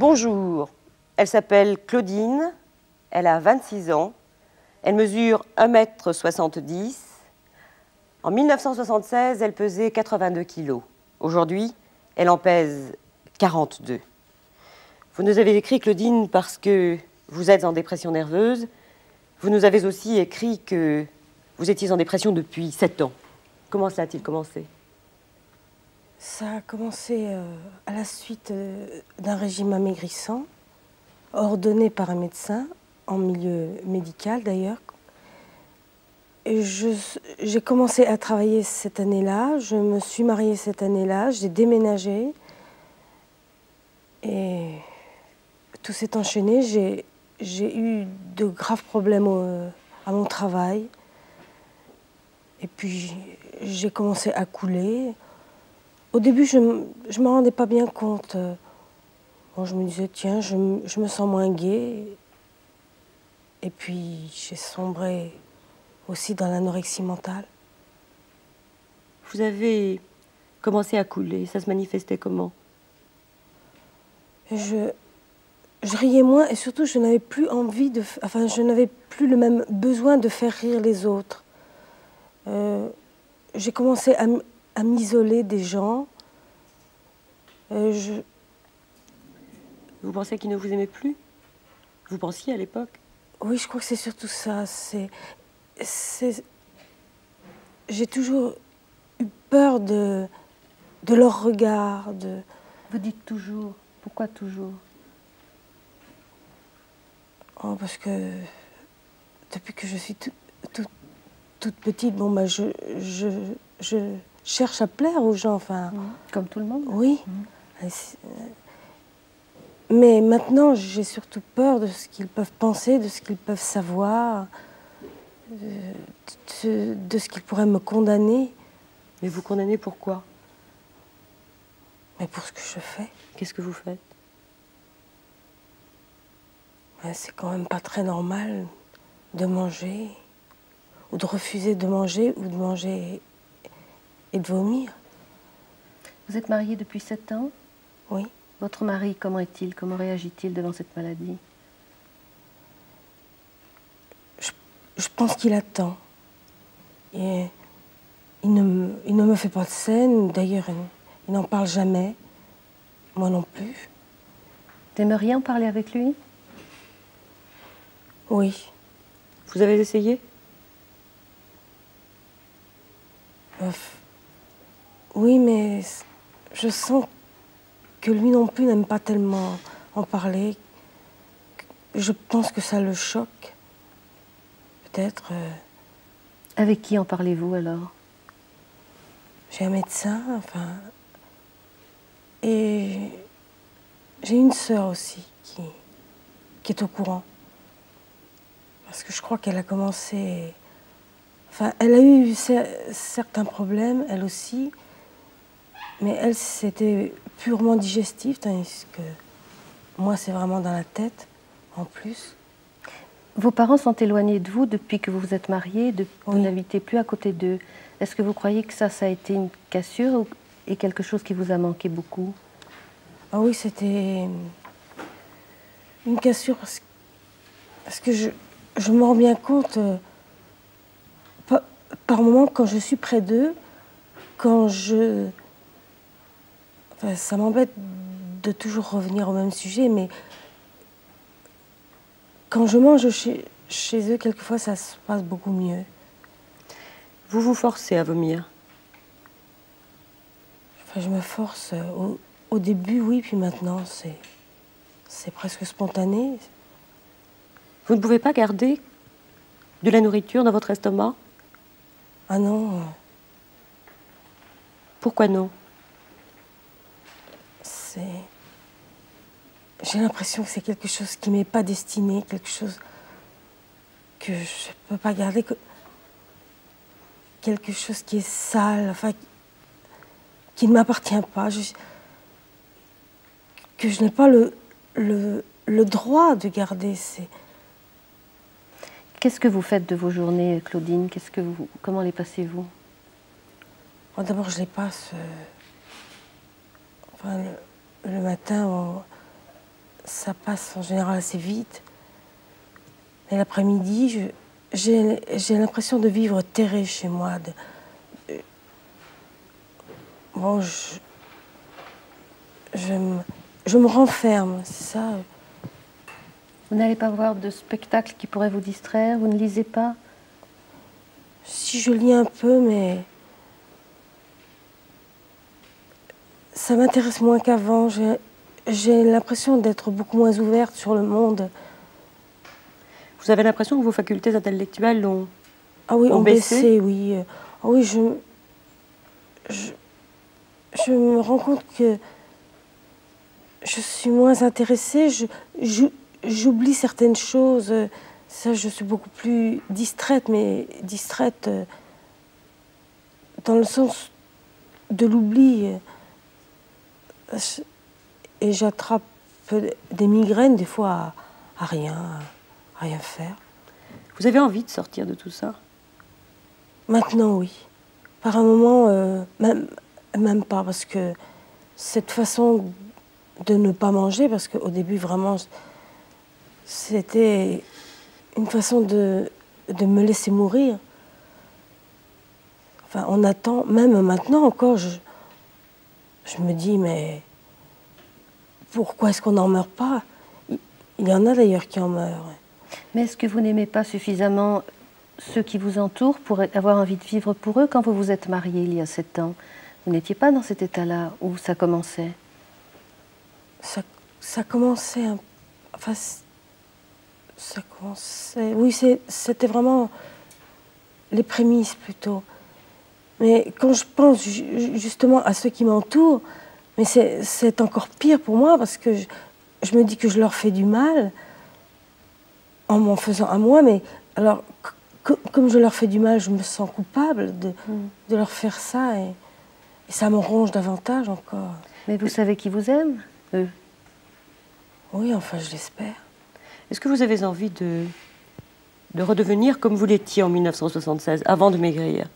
Bonjour, elle s'appelle Claudine, elle a 26 ans, elle mesure 1,70 m. En 1976, elle pesait 82 kg. Aujourd'hui, elle en pèse 42. Vous nous avez écrit, Claudine, parce que vous êtes en dépression nerveuse. Vous nous avez aussi écrit que vous étiez en dépression depuis 7 ans. Comment cela a-t-il commencé? Ça a commencé à la suite d'un régime amaigrissant, ordonné par un médecin, en milieu médical d'ailleurs. J'ai commencé à travailler cette année-là, je me suis mariée cette année-là, j'ai déménagé et tout s'est enchaîné. J'ai eu de graves problèmes à mon travail et puis j'ai commencé à couler. Au début, je ne me rendais pas bien compte. Bon, je me disais, tiens, je me sens moins gaie. Et puis, j'ai sombré aussi dans l'anorexie mentale. Vous avez commencé à couler, ça se manifestait comment? Je riais moins et surtout, je n'avais plus envie de... Enfin, je n'avais plus le même besoin de faire rire les autres. J'ai commencé à m'isoler des gens. Vous pensez qu'ils ne vous aimaient plus? Vous pensiez à l'époque? Oui, je crois que c'est surtout ça. J'ai toujours eu peur de leur regard. Vous dites toujours. Pourquoi toujours? Oh, parce que depuis que je suis toute petite, bon, bah, je cherche à plaire aux gens. Enfin, Comme tout le monde? Oui. Mais maintenant, j'ai surtout peur de ce qu'ils peuvent penser, de ce qu'ils peuvent savoir, de ce qu'ils pourraient me condamner. Mais vous condamnez pourquoi? Mais pour ce que je fais. Qu'est-ce que vous faites? C'est quand même pas très normal de manger, ou de refuser de manger, ou de manger et de vomir. Vous êtes mariée depuis 7 ans? Oui. Votre mari, comment est-il? Comment réagit-il devant cette maladie? Je pense qu'il attend. Et il ne me fait pas de scène. D'ailleurs, il n'en parle jamais. Moi non plus. Vous aimeriez en parler avec lui? Oui. Vous avez essayé? Oui, mais je sens que lui non plus n'aime pas tellement en parler. Je pense que ça le choque. Peut-être. Avec qui en parlez-vous alors? J'ai un médecin, enfin. Et j'ai une sœur aussi qui est au courant. Parce que je crois qu'elle a commencé. Enfin, elle a eu certains problèmes, elle aussi. Mais elle, c'était purement digestif, tandis que moi, c'est vraiment dans la tête, en plus. Vos parents sont éloignés de vous depuis que vous vous êtes mariée, vous n'habitez plus à côté d'eux. Est-ce que vous croyez que ça a été une cassure et quelque chose qui vous a manqué beaucoup? Ah oui, c'était une cassure parce que je me rends bien compte, par moments, quand je suis près d'eux, enfin, ça m'embête de toujours revenir au même sujet, mais quand je mange chez eux, quelquefois, ça se passe beaucoup mieux. Vous vous forcez à vomir? Enfin, je me force. Au début, oui, puis maintenant, c'est presque spontané. Vous ne pouvez pas garder de la nourriture dans votre estomac? Ah non. Pourquoi non? J'ai l'impression que c'est quelque chose qui ne m'est pas destiné, quelque chose que je ne peux pas garder, quelque chose qui est sale, enfin, qui ne m'appartient pas, que je n'ai pas le droit de garder. Qu'est-ce que vous faites de vos journées, Claudine? Comment les passez-vous? D'abord, je les passe enfin, le matin ça passe en général assez vite. Et l'après-midi, j'ai l'impression de vivre terré chez moi. Bon, je me renferme, c'est ça. Vous n'allez pas voir de spectacle qui pourrait vous distraire? Vous ne lisez pas? Si je lis un peu, mais ça m'intéresse moins qu'avant. J'ai l'impression d'être beaucoup moins ouverte sur le monde. Vous avez l'impression que vos facultés intellectuelles ont, Ah oui, ont baissé? oui. Ah oui, je me rends compte que je suis moins intéressée. J'oublie certaines choses. Ça, je suis beaucoup plus distraite, mais distraite dans le sens de l'oubli. Et j'attrape des migraines, des fois, à rien faire. Vous avez envie de sortir de tout ça? Maintenant, oui. Par un moment, même pas, parce que cette façon de ne pas manger, parce qu'au début, vraiment, c'était une façon de me laisser mourir. Enfin, on attend, même maintenant encore, je me dis, mais pourquoi est-ce qu'on n'en meurt pas? Il y en a d'ailleurs qui en meurent. Mais est-ce que vous n'aimez pas suffisamment ceux qui vous entourent pour avoir envie de vivre pour eux? Quand vous vous êtes marié il y a 7 ans, vous n'étiez pas dans cet état-là où ça commençait? Ça commençait, enfin, ça commençait, oui, c'était vraiment les prémices plutôt. Mais quand je pense justement à ceux qui m'entourent, mais c'est encore pire pour moi parce que je me dis que je leur fais du mal en m'en faisant à moi, mais alors comme je leur fais du mal, je me sens coupable de leur faire ça et ça me ronge davantage encore. Mais vous savez qui vous aime, eux? Oui, enfin, je l'espère. Est-ce que vous avez envie de redevenir comme vous l'étiez en 1976, avant de maigrir?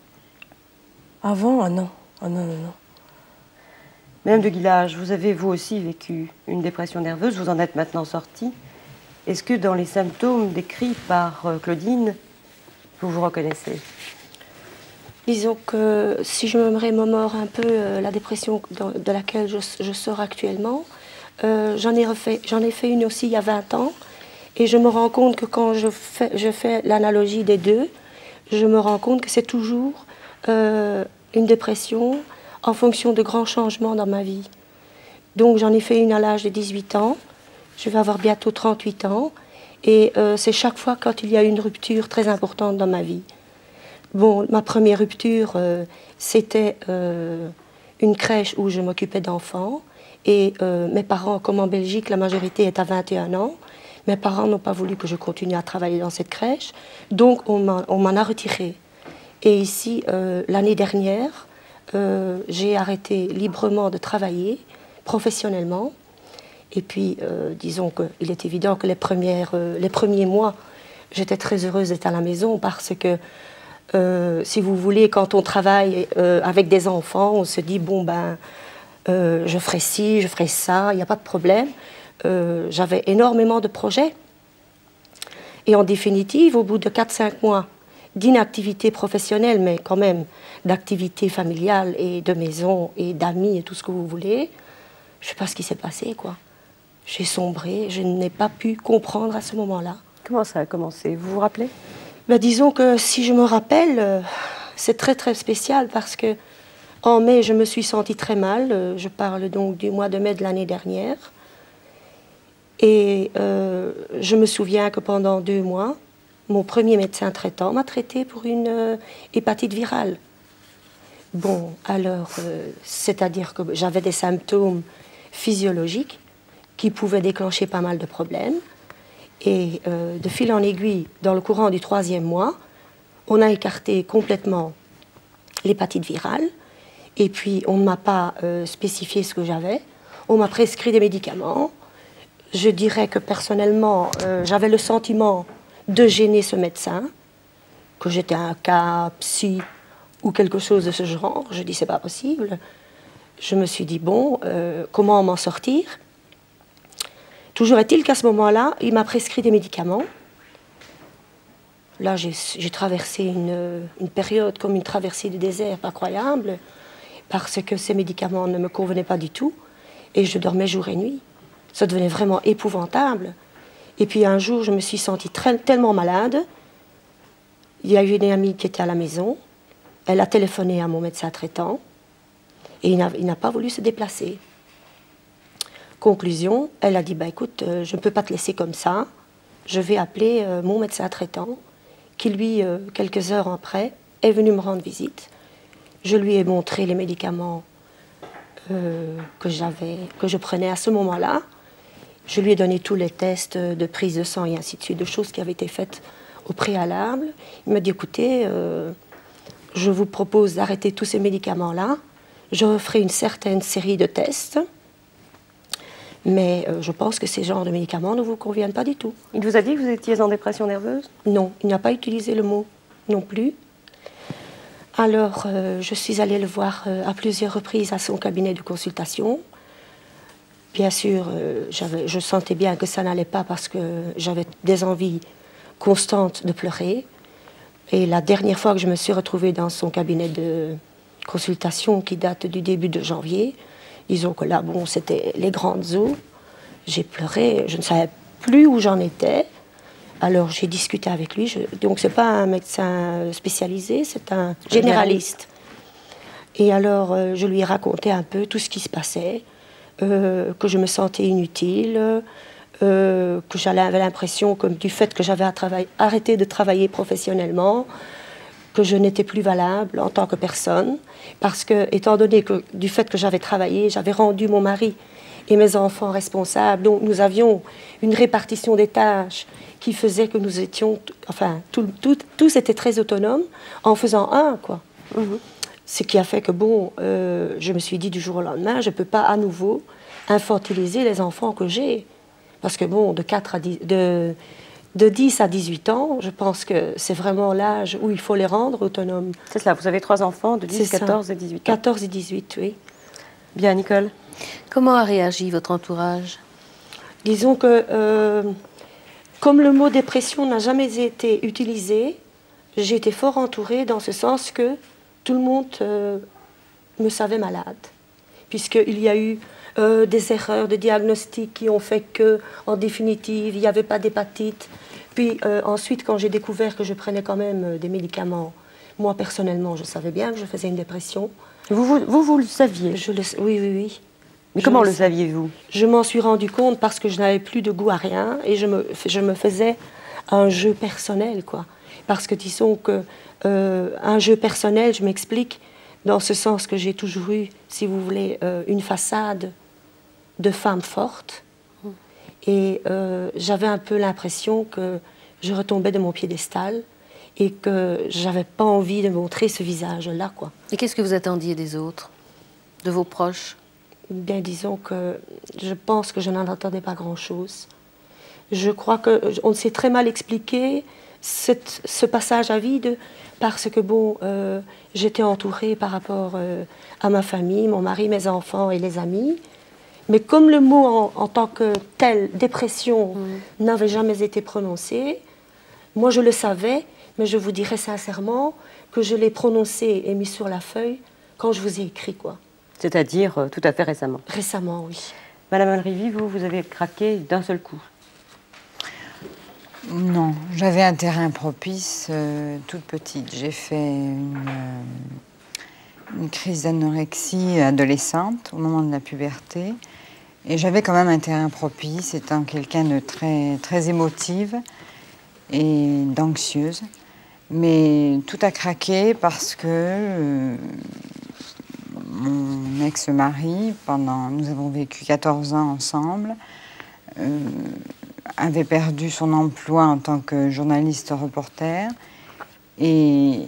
Avant, ah non. Ah non, non, non. Madame de Guillage, vous avez vous aussi vécu une dépression nerveuse, vous en êtes maintenant sortie. Est-ce que dans les symptômes décrits par Claudine, vous vous reconnaissez? Disons que si je me remémore un peu la dépression de laquelle je sors actuellement, j'en ai fait une aussi il y a 20 ans. Et je me rends compte que quand je fais l'analogie des deux, je me rends compte que c'est toujours une dépression en fonction de grands changements dans ma vie. Donc j'en ai fait une à l'âge de 18 ans, je vais avoir bientôt 38 ans, et c'est chaque fois quand il y a une rupture très importante dans ma vie. Bon, ma première rupture, c'était une crèche où je m'occupais d'enfants, et mes parents, comme en Belgique, la majorité est à 21 ans, mes parents n'ont pas voulu que je continue à travailler dans cette crèche, donc on m'en a retiré. Et ici, l'année dernière, j'ai arrêté librement de travailler, professionnellement. Et puis, disons qu'il est évident que les premiers mois, j'étais très heureuse d'être à la maison parce que, si vous voulez, quand on travaille avec des enfants, on se dit, bon, ben, je ferai ci, je ferai ça, il n'y a pas de problème. J'avais énormément de projets. Et en définitive, au bout de 4-5 mois d'inactivité professionnelle, mais quand même d'activité familiale et de maison et d'amis et tout ce que vous voulez, je ne sais pas ce qui s'est passé, quoi. J'ai sombré, je n'ai pas pu comprendre à ce moment-là. Comment ça a commencé? Vous vous rappelez? Ben, disons que si je me rappelle, c'est très très spécial parce que en mai, je me suis sentie très mal. Je parle donc du mois de mai de l'année dernière. Et je me souviens que pendant 2 mois, mon premier médecin traitant m'a traité pour une hépatite virale. Bon, alors, c'est-à-dire que j'avais des symptômes physiologiques qui pouvaient déclencher pas mal de problèmes. Et de fil en aiguille, dans le courant du 3e mois, on a écarté complètement l'hépatite virale. Et puis, on ne m'a pas spécifié ce que j'avais. On m'a prescrit des médicaments. Je dirais que personnellement, j'avais le sentiment de gêner ce médecin, que j'étais un cas psy ou quelque chose de ce genre. Je dis, c'est pas possible. Je me suis dit, bon, comment m'en sortir? Toujours est-il qu'à ce moment-là, il m'a prescrit des médicaments. Là, j'ai traversé une période comme une traversée du désert incroyable, parce que ces médicaments ne me convenaient pas du tout, et je dormais jour et nuit. Ça devenait vraiment épouvantable. Et puis un jour, je me suis sentie tellement malade. Il y a eu une amie qui était à la maison. Elle a téléphoné à mon médecin traitant, et il n'a pas voulu se déplacer. Conclusion, elle a dit, bah, écoute, je ne peux pas te laisser comme ça. Je vais appeler mon médecin traitant, qui lui, quelques heures après, est venu me rendre visite. Je lui ai montré les médicaments que je prenais à ce moment-là. Je lui ai donné tous les tests de prise de sang et ainsi de suite, de choses qui avaient été faites au préalable. Il m'a dit, écoutez, je vous propose d'arrêter tous ces médicaments-là. Je referai une certaine série de tests. Mais je pense que ces genres de médicaments ne vous conviennent pas du tout. Il vous a dit que vous étiez en dépression nerveuse? Non, il n'a pas utilisé le mot non plus. Alors, je suis allée le voir à plusieurs reprises à son cabinet de consultation. Bien sûr, je sentais bien que ça n'allait pas parce que j'avais des envies constantes de pleurer. Et la dernière fois que je me suis retrouvée dans son cabinet de consultation, qui date du début de janvier, disons que là, bon, c'était les grandes eaux. J'ai pleuré, je ne savais plus où j'en étais. Alors j'ai discuté avec lui. Donc c'est pas un médecin spécialisé, c'est un généraliste. Et alors je lui ai raconté un peu tout ce qui se passait, que je me sentais inutile, que j'avais l'impression, comme du fait que j'avais arrêté de travailler professionnellement, que je n'étais plus valable en tant que personne, parce que, étant donné que du fait que j'avais travaillé, j'avais rendu mon mari et mes enfants responsables, donc nous avions une répartition des tâches qui faisait que nous étions, enfin, tous étaient très autonomes en faisant un, quoi. Ce qui a fait que, bon, je me suis dit du jour au lendemain, je ne peux pas à nouveau infantiliser les enfants que j'ai. Parce que, bon, de 10 à 18 ans, je pense que c'est vraiment l'âge où il faut les rendre autonomes. C'est cela, vous avez 3 enfants de 10, 14 et 18 ans. 14 et 18, oui. Bien, Nicole. Comment a réagi votre entourage? Disons que, comme le mot dépression n'a jamais été utilisé, j'ai été fort entourée dans ce sens que tout le monde me savait malade. Puisqu'il y a eu des erreurs de diagnostic qui ont fait que, en définitive, il n'y avait pas d'hépatite. Puis ensuite, quand j'ai découvert que je prenais quand même des médicaments, moi personnellement, je savais bien que je faisais une dépression. Vous le saviez? Oui, oui, oui. Mais comment le saviez-vous? Je m'en suis rendu compte parce que je n'avais plus de goût à rien et je me faisais un jeu personnel, quoi. Parce que disons que un jeu personnel, je m'explique, dans ce sens que j'ai toujours eu, si vous voulez, une façade de femme forte. Et j'avais un peu l'impression que je retombais de mon piédestal et que j'avais pas envie de montrer ce visage-là, quoi. Et qu'est-ce que vous attendiez des autres, de vos proches? Bien, disons que je pense que je n'en attendais pas grand-chose. Je crois qu'on s'est très mal expliqué ce passage à vide parce que, bon, j'étais entourée par rapport à ma famille, mon mari, mes enfants et les amis. Mais comme le mot en tant que tel, dépression, n'avait jamais été prononcé, moi je le savais, mais je vous dirais sincèrement que je l'ai prononcé et mis sur la feuille quand je vous ai écrit, quoi. C'est-à-dire tout à fait récemment. Récemment, oui. Madame Alrivi, vous avez craqué d'un seul coup? Non, j'avais un terrain propice toute petite. J'ai fait une crise d'anorexie adolescente au moment de la puberté. Et j'avais quand même un terrain propice, étant quelqu'un de très, très émotive et d'anxieuse. Mais tout a craqué parce que mon ex-mari, nous avons vécu 14 ans ensemble, avait perdu son emploi en tant que journaliste reporter et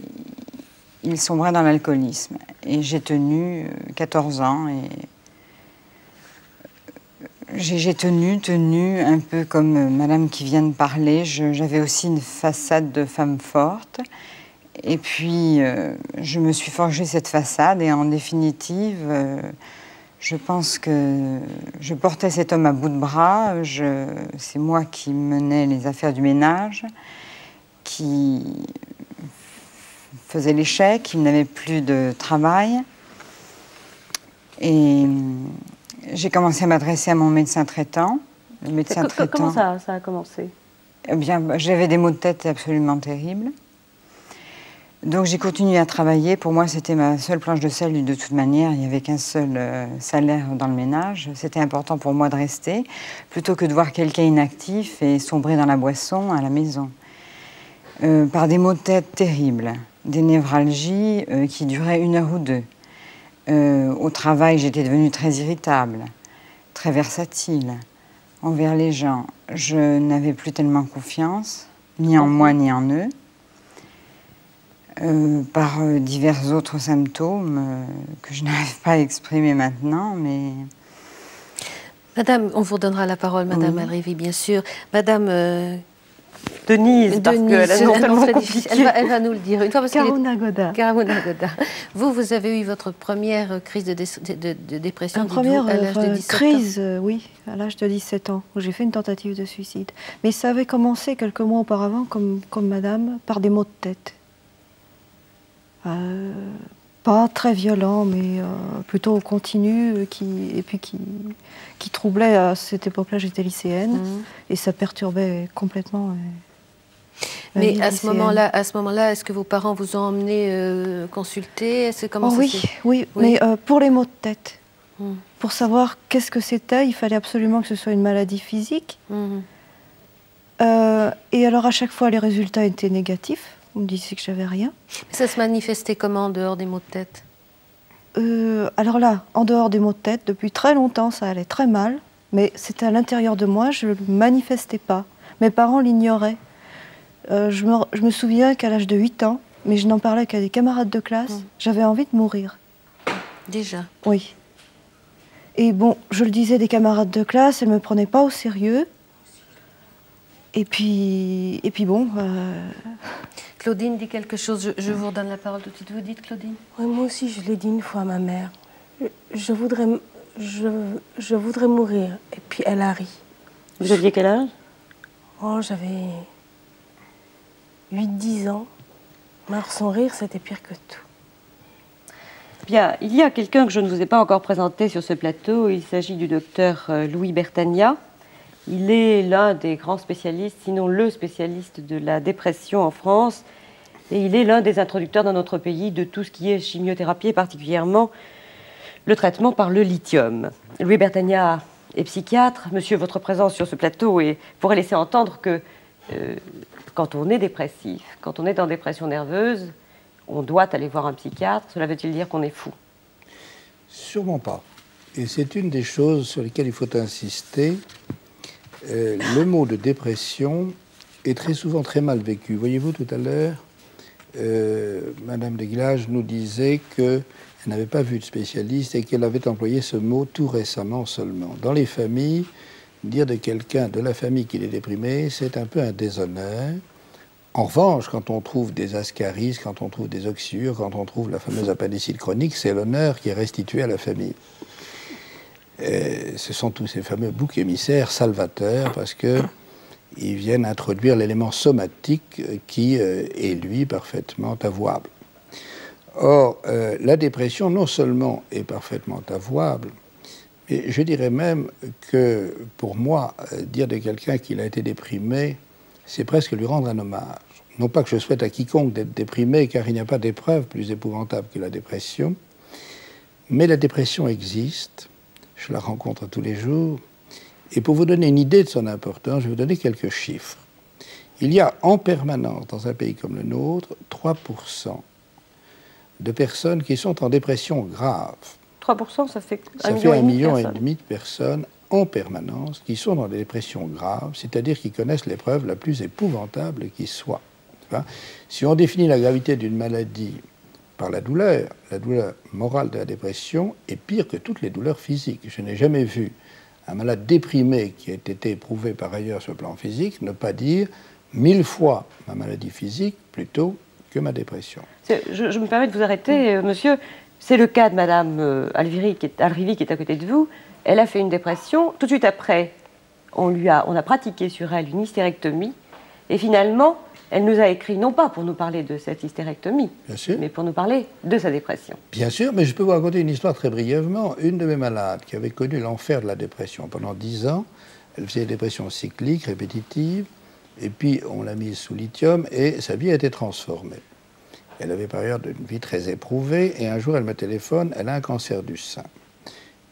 il sombrait dans l'alcoolisme. Et j'ai tenu 14 ans et j'ai tenu un peu comme madame qui vient de parler. J'avais aussi une façade de femme forte. Et puis, je me suis forgé cette façade et en définitive, Je pense que je portais cet homme à bout de bras. C'est moi qui menais les affaires du ménage, qui faisais les chèques, il n'avait plus de travail. Et j'ai commencé à m'adresser à mon médecin traitant. Le médecin traitant. Comment ça a commencé? Eh bien, j'avais des maux de tête absolument terribles. Donc j'ai continué à travailler. Pour moi, c'était ma seule planche de salut de toute manière. Il n'y avait qu'un seul salaire dans le ménage. C'était important pour moi de rester, plutôt que de voir quelqu'un inactif et sombrer dans la boisson à la maison. Par des maux de tête terribles, des névralgies qui duraient 1 heure ou 2. Au travail, j'étais devenue très irritable, très versatile envers les gens. Je n'avais plus tellement confiance, ni en moi ni en eux. Par divers autres symptômes que je n'arrive pas à exprimer maintenant, mais... Madame, on vous donnera la parole, Madame Alrivi, bien sûr. Madame... Denise, parce qu'elle a non tellement compliqué. Elle va nous le dire une fois. Carouna Goda. Carouna Goda. Vous avez eu votre première crise de dépression, Première à l'âge de 17 crise, ans. oui, à l'âge de 17 ans, où j'ai fait une tentative de suicide. Mais ça avait commencé quelques mois auparavant, comme madame, par des maux de tête. Pas très violents, mais plutôt continus, qui troublaient. À cette époque-là, j'étais lycéenne, et ça perturbait complètement. Mais à ce moment-là, est-ce que vos parents vous ont emmené consulter? Oui, mais pour les maux de tête. Pour savoir qu'est-ce que c'était, il fallait absolument que ce soit une maladie physique. Et alors, à chaque fois, les résultats étaient négatifs. On me disait que j'avais rien. Ça se manifestait comment en dehors des maux de tête? Alors là, en dehors des maux de tête, depuis très longtemps, ça allait très mal. Mais c'était à l'intérieur de moi, je ne le manifestais pas. Mes parents l'ignoraient. Je me souviens qu'à l'âge de 8 ans, mais je n'en parlais qu'à des camarades de classe, j'avais envie de mourir. Déjà? Oui. Et bon, je le disais des camarades de classe, elles ne me prenaient pas au sérieux. Et puis bon... Claudine dit quelque chose, je vous redonne la parole tout de suite. Vous dites, Claudine? Oui, moi aussi, je l'ai dit une fois à ma mère. Je voudrais mourir. Et puis elle a ri. Vous aviez quel âge? Oh, j'avais 8-10 ans. Alors son rire, c'était pire que tout. Bien, il y a quelqu'un que je ne vous ai pas encore présenté sur ce plateau. Il s'agit du docteur Louis Bertagna. Il est l'un des grands spécialistes, sinon le spécialiste de la dépression en France. Et il est l'un des introducteurs dans notre pays de tout ce qui est chimiothérapie, et particulièrement le traitement par le lithium. Louis Bertagna est psychiatre. Monsieur, votre présence sur ce plateau pourrait laisser entendre que quand on est dépressif, quand on est en dépression nerveuse, on doit aller voir un psychiatre. Cela veut-il dire qu'on est fou? Sûrement pas. Et c'est une des choses sur lesquelles il faut insister. Le mot de dépression est très souvent très mal vécu. Voyez-vous, tout à l'heure, Madame Desglages nous disait qu'elle n'avait pas vu de spécialiste et qu'elle avait employé ce mot tout récemment seulement. Dans les familles, dire de quelqu'un de la famille qu'il est déprimé, c'est un peu un déshonneur. En revanche, quand on trouve des ascaris, quand on trouve des oxyures, quand on trouve la fameuse appendicite chronique, c'est l'honneur qui est restitué à la famille. Ce sont tous ces fameux boucs émissaires salvateurs parce qu'ils viennent introduire l'élément somatique qui est, lui, parfaitement avouable. Or, la dépression, non seulement est parfaitement avouable, mais je dirais même que, pour moi, dire de quelqu'un qu'il a été déprimé, c'est presque lui rendre un hommage. Non pas que je souhaite à quiconque d'être déprimé, car il n'y a pas d'épreuve plus épouvantable que la dépression, mais la dépression existe. Je la rencontre tous les jours. Et pour vous donner une idée de son importance, je vais vous donner quelques chiffres. Il y a en permanence, dans un pays comme le nôtre, 3% de personnes qui sont en dépression grave. 3%, ça fait ça fait 1,5 million de personnes en permanence qui sont dans des dépressions graves, c'est-à-dire qui connaissent l'épreuve la plus épouvantable qui soit. Si on définit la gravité d'une maladie par la douleur morale de la dépression est pire que toutes les douleurs physiques. Je n'ai jamais vu un malade déprimé qui a été éprouvé par ailleurs sur le plan physique ne pas dire 1000 fois ma maladie physique plutôt que ma dépression. Je me permets de vous arrêter, monsieur. C'est le cas de Madame Alrivi qui est à côté de vous. Elle a fait une dépression. Tout de suite après, on a pratiqué sur elle une hystérectomie. Et finalement, elle nous a écrit, non pas pour nous parler de cette hystérectomie, mais pour nous parler de sa dépression. Bien sûr, mais je peux vous raconter une histoire très brièvement. Une de mes malades qui avait connu l'enfer de la dépression pendant 10 ans, elle faisait des dépressions cycliques, répétitives, et puis on l'a mise sous lithium et sa vie a été transformée. Elle avait par ailleurs une vie très éprouvée et un jour elle me téléphone, elle a un cancer du sein.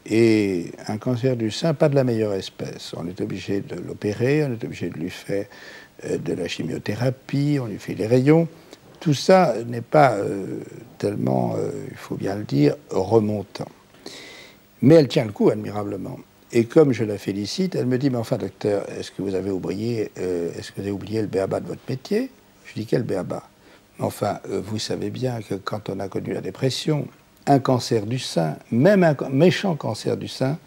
Et un cancer du sein, pas de la meilleure espèce. On est obligé de l'opérer, on est obligé de lui faire de la chimiothérapie, on lui fait des rayons. Tout ça n'est pas tellement, il faut bien le dire, remontant. Mais elle tient le coup admirablement. Et comme je la félicite, elle me dit, mais enfin docteur, est-ce que vous avez oublié le b.a.-ba de votre métier? Je dis, quel b.a.-ba? Enfin, vous savez bien que quand on a connu la dépression, un cancer du sein, même un méchant cancer du sein,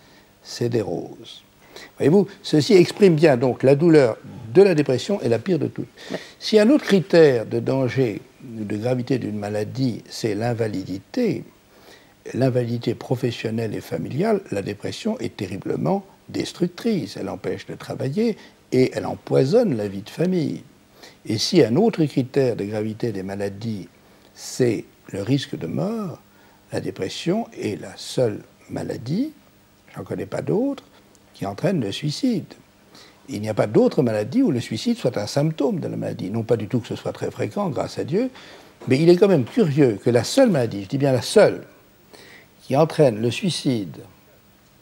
c'est des roses. Voyez-vous, ceci exprime bien donc la douleur de la dépression est la pire de toutes. Si un autre critère de danger, de gravité d'une maladie, c'est l'invalidité professionnelle et familiale, la dépression est terriblement destructrice. Elle empêche de travailler et elle empoisonne la vie de famille. Et si un autre critère de gravité des maladies, c'est le risque de mort, la dépression est la seule maladie, j'en connais pas d'autres, qui entraîne le suicide. Il n'y a pas d'autre maladie où le suicide soit un symptôme de la maladie. Non pas du tout que ce soit très fréquent, grâce à Dieu, mais il est quand même curieux que la seule maladie, je dis bien la seule, qui entraîne le suicide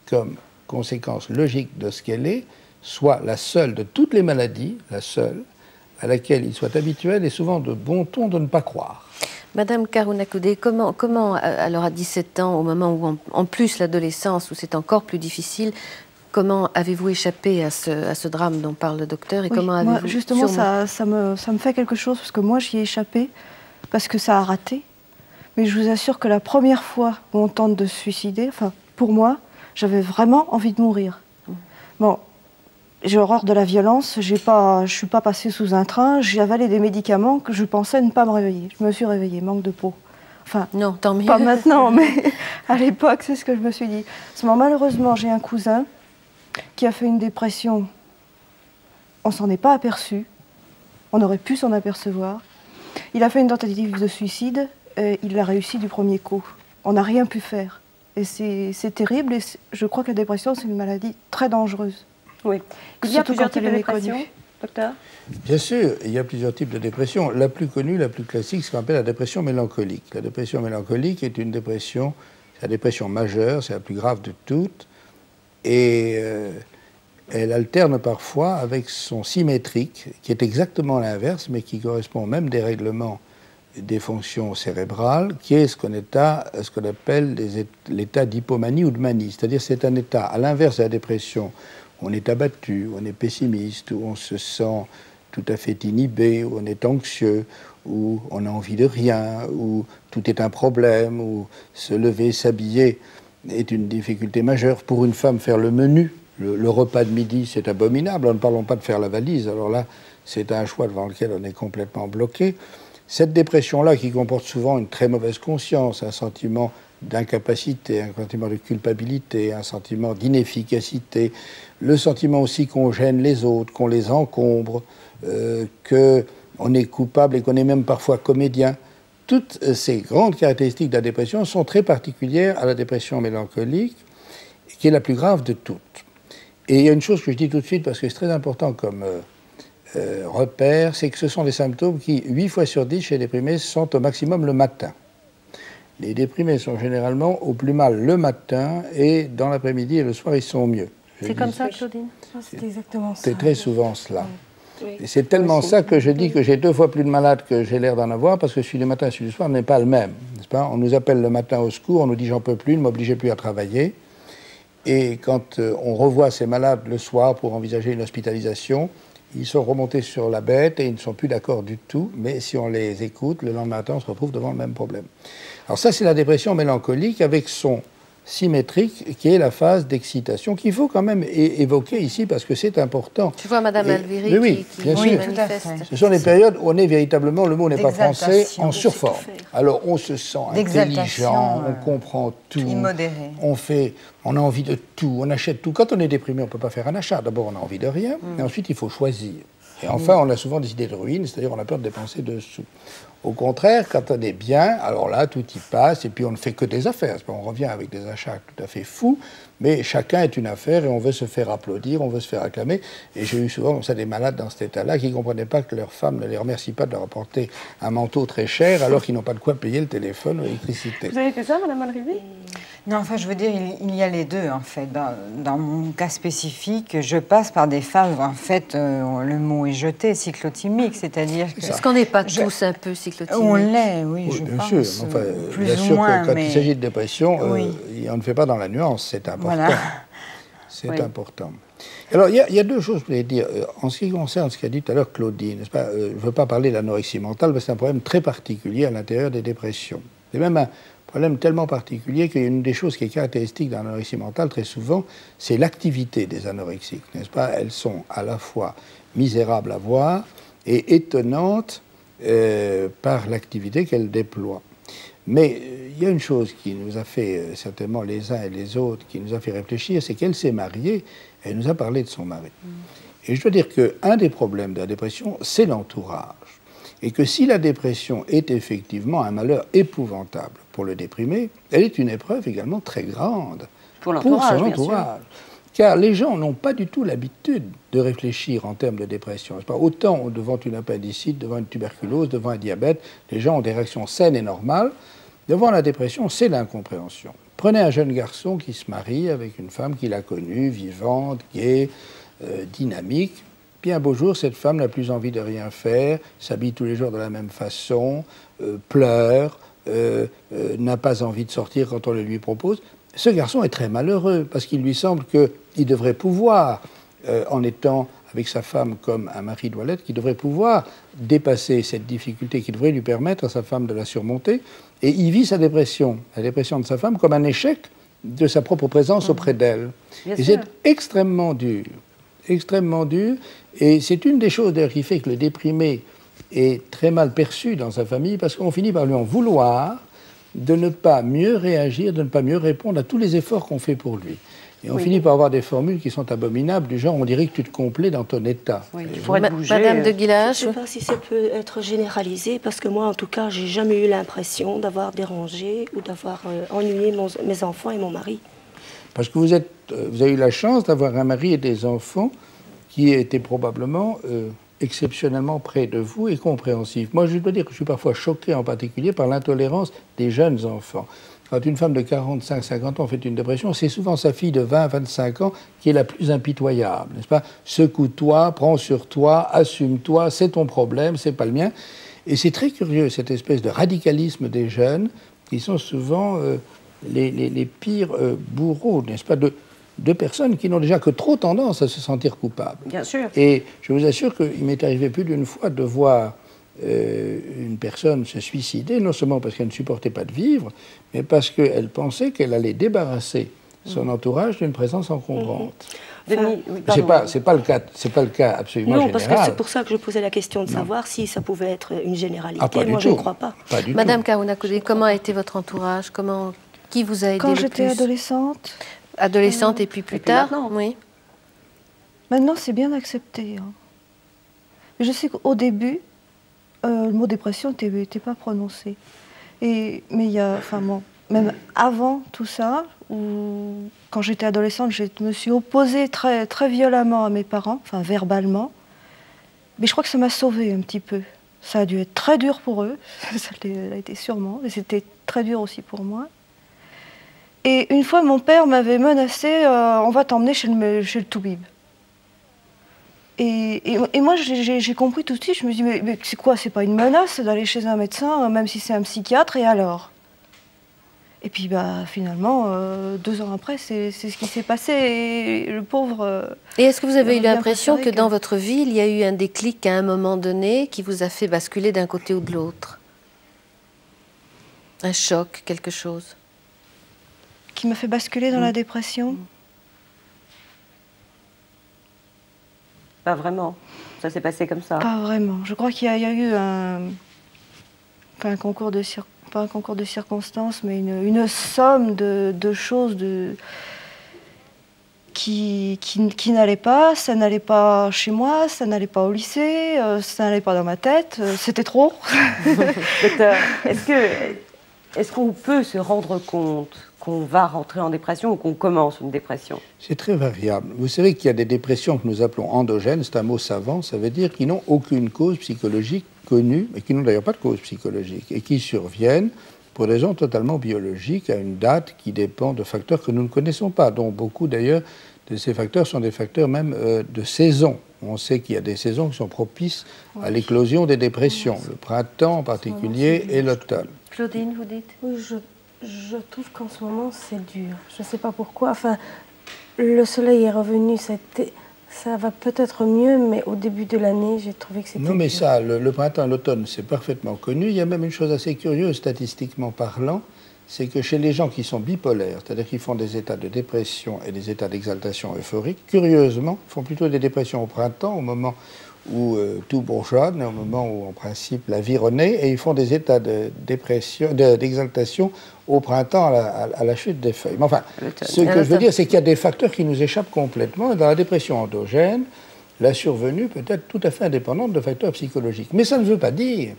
comme conséquence logique de ce qu'elle est, soit la seule de toutes les maladies, la seule, à laquelle il soit habituel et souvent de bon ton de ne pas croire. Madame Karunakoudé, comment, alors à 17 ans, au moment où, en plus l'adolescence, où c'est encore plus difficile, comment avez-vous échappé à ce drame dont parle le docteur et comment avez-vous justement, ça me fait quelque chose, parce que moi, j'y ai échappé, parce que ça a raté. Mais je vous assure que la première fois où on tente de se suicider, enfin, pour moi, j'avais vraiment envie de mourir. Bon, j'ai horreur de la violence, je ne suis pas passée sous un train, j'ai avalé des médicaments que je pensais ne pas me réveiller. Je me suis réveillée, manque de peau. Enfin, non, tant mieux. Pas maintenant, mais à l'époque, c'est ce que je me suis dit. Malheureusement, j'ai un cousin qui a fait une dépression. On s'en est pas aperçu. On aurait pu s'en apercevoir. Il a fait une tentative de suicide et il l'a réussi du premier coup. On n'a rien pu faire. Et c'est terrible. Et je crois que la dépression, c'est une maladie très dangereuse. Oui. Il y a plusieurs types de dépression, docteur? Bien sûr, il y a plusieurs types de dépression. La plus connue, la plus classique, c'est ce qu'on appelle la dépression mélancolique. La dépression mélancolique est une dépression, c'est la dépression majeure, c'est la plus grave de toutes. Et elle alterne parfois avec son symétrique, qui est exactement l'inverse, mais qui correspond au même dérèglement des fonctions cérébrales, qui est ce qu'on appelle l'état d'hypomanie ou de manie. C'est-à-dire c'est un état, à l'inverse de la dépression, où on est abattu, où on est pessimiste, où on se sent tout à fait inhibé, où on est anxieux, où on n'a envie de rien, où tout est un problème, où se lever, s'habiller est une difficulté majeure. Pour une femme, faire le menu, le repas de midi, c'est abominable. Ne parlons pas de faire la valise. Alors là, c'est un choix devant lequel on est complètement bloqué. Cette dépression-là, qui comporte souvent une très mauvaise conscience, un sentiment d'incapacité, un sentiment de culpabilité, un sentiment d'inefficacité, le sentiment aussi qu'on gêne les autres, qu'on les encombre, qu'on est coupable et qu'on est même parfois comédien. Toutes ces grandes caractéristiques de la dépression sont très particulières à la dépression mélancolique, qui est la plus grave de toutes. Et il y a une chose que je dis tout de suite, parce que c'est très important comme repère, c'est que ce sont des symptômes qui, 8 fois sur 10 chez les déprimés, sont au maximum le matin. Les déprimés sont généralement au plus mal le matin, et dans l'après-midi et le soir, ils sont mieux. C'est comme ça, Claudine? C'est exactement ça. C'est très souvent cela. Oui. Et c'est tellement ça que je dis que j'ai 2 fois plus de malades que j'ai l'air d'en avoir, parce que celui du matin et celui du soir n'est pas le même. N'est-ce pas? On nous appelle le matin au secours, on nous dit j'en peux plus, ne m'obligez plus à travailler. Et quand on revoit ces malades le soir pour envisager une hospitalisation, ils sont remontés sur la bête et ils ne sont plus d'accord du tout, mais si on les écoute, le lendemain matin, on se retrouve devant le même problème. Alors ça, c'est la dépression mélancolique avec son symétrique qui est la phase d'excitation, qu'il faut quand même évoquer ici parce que c'est important. Tu vois Madame Alviri oui, qui bien sûr. manifeste. Ce sont les périodes où on est véritablement, le mot n'est pas français, en surforme. Alors on se sent intelligent, on comprend tout, immodéré. On a envie de tout, on achète tout. Quand on est déprimé, on ne peut pas faire un achat. D'abord, on a envie de rien, et ensuite, il faut choisir. Et enfin, on a souvent des idées de ruine, c'est-à-dire on a peur de dépenser dessous. Au contraire, quand on est bien, alors là, tout y passe, et puis on ne fait que des affaires. On revient avec des achats tout à fait fous, mais chacun est une affaire, et on veut se faire applaudir, on veut se faire acclamer. Et j'ai eu souvent comme ça des malades dans cet état-là qui ne comprenaient pas que leur femme ne les remercie pas de leur apporter un manteau très cher, alors qu'ils n'ont pas de quoi payer le téléphone ou l'électricité. Vous avez fait ça, Madame Alviri? Non, enfin, je veux dire, il y a les deux, en fait. Dans mon cas spécifique, je passe par des phases où, en fait, le mot est jeté, cyclotimique, c'est-à-dire que... Est-ce qu'on n'est pas tous un peu cyclotimiques? On l'est, oui, je bien pense. Sûr. Enfin, plus bien ou sûr moins, que quand mais... il s'agit de dépression, oui. On ne fait pas dans la nuance, c'est important. Voilà. C'est important. Alors, il y a deux choses que je voulais dire. En ce qui concerne ce qu'a dit tout à l'heure Claudine, n'est-ce pas, je ne veux pas parler de l'anorexie mentale, mais c'est un problème très particulier à l'intérieur des dépressions. C'est même un problème tellement particulier qu'une des choses qui est caractéristique de l'anorexie mentale, très souvent, c'est l'activité des anorexiques, n'est-ce pas? Elles sont à la fois misérables à voir et étonnantes par l'activité qu'elles déploient. Mais il y a une chose qui nous a fait, certainement les uns et les autres, qui nous a fait réfléchir, c'est qu'elle s'est mariée, et elle nous a parlé de son mari. Et je dois dire qu'un des problèmes de la dépression, c'est l'entourage. Et que si la dépression est effectivement un malheur épouvantable pour le déprimé, elle est une épreuve également très grande pour son entourage. Car les gens n'ont pas du tout l'habitude de réfléchir en termes de dépression. C'est pas autant devant une appendicite, devant une tuberculose, devant un diabète, les gens ont des réactions saines et normales. Devant la dépression, c'est l'incompréhension. Prenez un jeune garçon qui se marie avec une femme qu'il a connue, vivante, gaie, dynamique. Puis un beau jour, cette femme n'a plus envie de rien faire, s'habille tous les jours de la même façon, pleure, n'a pas envie de sortir quand on le lui propose. Ce garçon est très malheureux parce qu'il lui semble qu'il devrait pouvoir, en étant avec sa femme comme un mari doit l'être, qu'il devrait pouvoir dépasser cette difficulté, qui devrait lui permettre à sa femme de la surmonter. Et il vit sa dépression, la dépression de sa femme, comme un échec de sa propre présence auprès d'elle. Et c'est extrêmement dur. Extrêmement dur. Et c'est une des choses d'ailleurs qui fait que le déprimé est très mal perçu dans sa famille, parce qu'on finit par lui en vouloir de ne pas mieux réagir, de ne pas mieux répondre à tous les efforts qu'on fait pour lui. Et on finit par avoir des formules qui sont abominables, du genre on dirait que tu te complais dans ton état. Oui, il faudrait bouger. Madame de Guilage. Je ne sais pas si ça peut être généralisé, parce que moi, en tout cas, j'ai jamais eu l'impression d'avoir dérangé ou d'avoir ennuyé mes enfants et mon mari. Parce que vous avez eu la chance d'avoir un mari et des enfants qui étaient probablement exceptionnellement près de vous et compréhensifs. Moi, je dois dire que je suis parfois choqué, en particulier, par l'intolérance des jeunes enfants. Quand une femme de 45-50 ans fait une dépression, c'est souvent sa fille de 20-25 ans qui est la plus impitoyable, n'est-ce pas? Secoue-toi, prends sur toi, assume-toi, c'est ton problème, c'est pas le mien. Et c'est très curieux, cette espèce de radicalisme des jeunes, qui sont souvent les pires bourreaux, n'est-ce pas, de personnes qui n'ont déjà que trop tendance à se sentir coupables. Bien sûr. Et je vous assure qu'il m'est arrivé plus d'une fois de voir une personne se suicider, non seulement parce qu'elle ne supportait pas de vivre, mais parce qu'elle pensait qu'elle allait débarrasser son entourage d'une présence encombrante. C'est pas le cas absolument général. Non, parce que c'est pour ça que je posais la question de savoir si ça pouvait être une généralité. Moi, je ne crois pas. Madame Kaouna-Kodé, comment a été votre entourage? Qui vous a aidé Quand le plus? j'étais adolescente. Adolescente et puis plus tard, maintenant. Maintenant, c'est bien accepté. Hein. Je sais qu'au début, le mot dépression n'était pas prononcé. Mais il y a, même avant tout ça, quand j'étais adolescente, je me suis opposée très, très violemment à mes parents, verbalement. Mais je crois que ça m'a sauvée un petit peu. Ça a dû être très dur pour eux, ça l'a été sûrement, et c'était très dur aussi pour moi. Et une fois, mon père m'avait menacé, on va t'emmener chez le toubib. Et moi, j'ai compris tout de suite, je me dis, mais c'est quoi? C'est pas une menace d'aller chez un médecin, même si c'est un psychiatre, et alors? Et puis, finalement, 2 ans après, c'est ce qui s'est passé, et le pauvre... Et est-ce que vous avez eu l'impression que dans votre vie, il y a eu un déclic à un moment donné qui vous a fait basculer d'un côté ou de l'autre? Un choc, quelque chose? qui m'a fait basculer dans la dépression? Pas vraiment. Ça s'est passé comme ça. Pas vraiment. Je crois qu'il y a eu pas un concours de pas un concours de circonstances, mais une somme de choses qui n'allaient pas. Ça n'allait pas chez moi, ça n'allait pas au lycée, ça n'allait pas dans ma tête. C'était trop. Docteur, est-ce qu'on peut se rendre compte qu'on va rentrer en dépression ou qu'on commence une dépression? C'est très variable. Vous savez qu'il y a des dépressions que nous appelons endogènes, c'est un mot savant, ça veut dire qu'ils n'ont aucune cause psychologique connue, et qui n'ont d'ailleurs pas de cause psychologique, et qui surviennent pour des raisons totalement biologiques à une date qui dépend de facteurs que nous ne connaissons pas, dont beaucoup d'ailleurs de ces facteurs sont des facteurs même de saison. On sait qu'il y a des saisons qui sont propices à l'éclosion des dépressions, le printemps en particulier et l'automne. Claudine, vous dites? Oui, je trouve qu'en ce moment, c'est dur. Je ne sais pas pourquoi. Enfin, le soleil est revenu, ça va peut-être mieux, mais au début de l'année, j'ai trouvé que c'était Non, mais dur. ça, le printemps et l'automne, c'est parfaitement connu. Il y a même une chose assez curieuse, statistiquement parlant, c'est que chez les gens qui sont bipolaires, c'est-à-dire qui font des états de dépression et des états d'exaltation euphorique, curieusement, font plutôt des dépressions au printemps, au moment où tout bourgeonne, au moment où, en principe, la vie renaît, et ils font des états de dépression, d'exaltation au printemps à la chute des feuilles. Mais enfin, ce que je veux dire, c'est qu'il y a des facteurs qui nous échappent complètement. Et dans la dépression endogène, la survenue peut être tout à fait indépendante de facteurs psychologiques. Mais ça ne veut pas dire